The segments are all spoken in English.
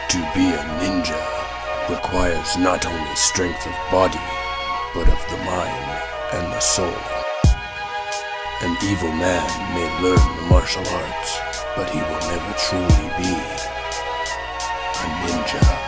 To be a ninja requires not only strength of body, but of the mind and the soul. An evil man may learn the martial arts, but he will never truly be a ninja.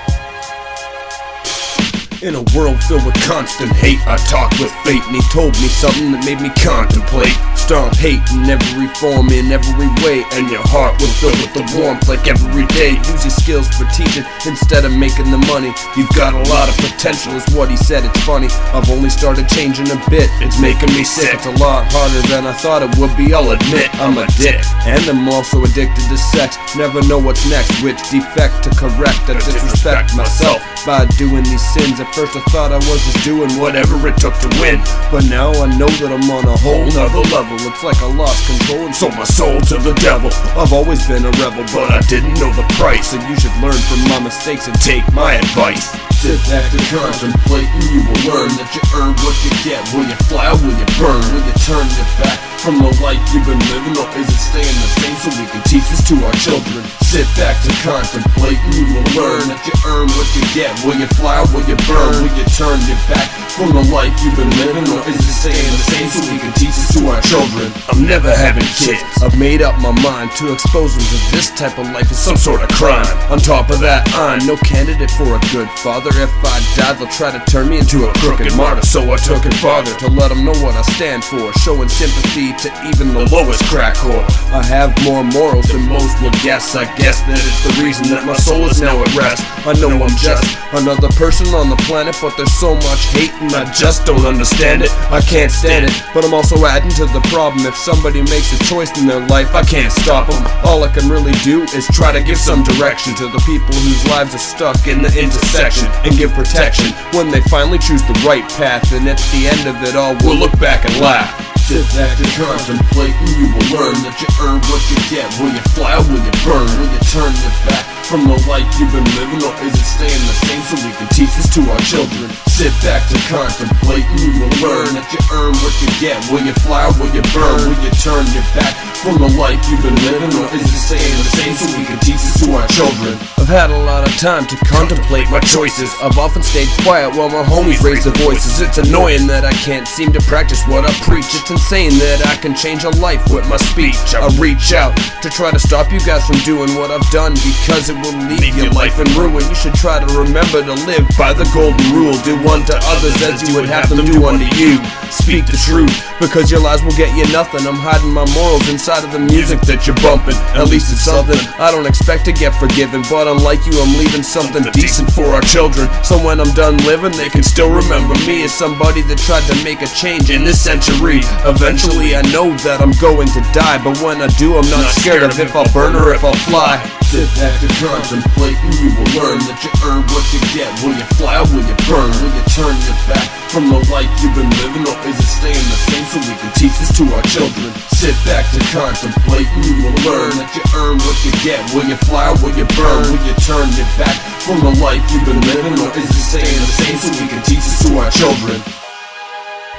In a world filled with constant hate, I talked with fate, and he told me something that made me contemplate. Stomp hate in every form, in every way, and your heart will fill with the warmth like every day. Use your skills for teaching instead of making the money. You've got a lot of potential is what he said. It's funny, I've only started changing a bit. It's making me sick. It's a lot harder than I thought it would be, I'll admit. I'm a dick, and I'm also addicted to sex. Never know what's next, which defect to correct. I disrespect myself by doing these sins. At first I thought I was just doing whatever it took to win, but now I know that I'm on a whole nother level. It's like I lost control and sold my soul to the devil. I've always been a rebel, but I didn't know the price, and you should learn from my mistakes and take my advice. Sit back and contemplate, and you will learn that you earn what you get. Will you fly or will you burn? Will you turn your back from the life you've been living, or is it staying the same so we can teach this to our children? Sit back to contemplate, and you will learn that you earn what you get. Will you fly or will you burn? Will you turn your back from the life you've been living, or is it staying the same so we can teach this to our children? I'm never having kids. I've made up my mind to expose them to this type of life is some sort of crime. On top of that, I'm no candidate for a good father. If I die, they'll try to turn me into a crooked martyr. So I took it farther to let them know what I stand for, showing sympathy to even the lowest crack whore. I have more morals than most will guess. I guess that it's the reason that my soul is now at rest. I know I'm just another person on the planet, but there's so much hate and I just don't understand it. I can't stand it, but I'm also adding to the problem. If somebody makes a choice in their life, I can't stop them. All I can really do is try to give some direction to the people whose lives are stuck in the intersection, and give protection when they finally choose the right path. And at the end of it all, we'll look back and laugh. Sit back and contemplate, and you will learn that you earn what you get. Will you fly or will you burn? Will you turn your back from the life you've been living, or is it staying the same so we can teach this to our children? Sit back to contemplate, and you will learn that you earn what you get. Will you fly or will you burn? Will you turn your back from the life you've been living, or is it staying the same so we can teach this to our children? I've had a lot of time to contemplate my choices. I've often stayed quiet while my homies raise their voices. It's annoying that I can't seem to practice what I preach. It's insane that I can change a life with my speech. I reach out to try to stop you guys from doing what I've done, because it will leave your life in ruin. You should try to remember to live by the golden rule. Do unto others as you would have them do unto you. Speak the truth, because your lies will get you nothing. I'm hiding my morals inside of the music that you're bumping. At least it's something. I don't expect to get forgiven, but unlike you, I'm leaving something decent for our children. So when I'm done living, they can still remember me as somebody that tried to make a change in this century. Eventually I know that I'm going to die, but when I do, I'm not scared of if I'll burn or if I'll fly. Sit back and contemplate, and you will learn that you earn what you get. Will you fly or will you burn? Will you turn your back from the life you've been living, or is it staying the same so we can teach this to our children? Sit back to contemplate, and you will learn that you earn what you get. Will you fly or will you burn? Will you turn your back from the life you've been living, or is it staying the same so we can teach this to our children?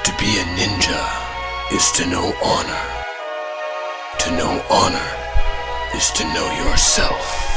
To be a ninja is to know honor. To know honor is to know yourself.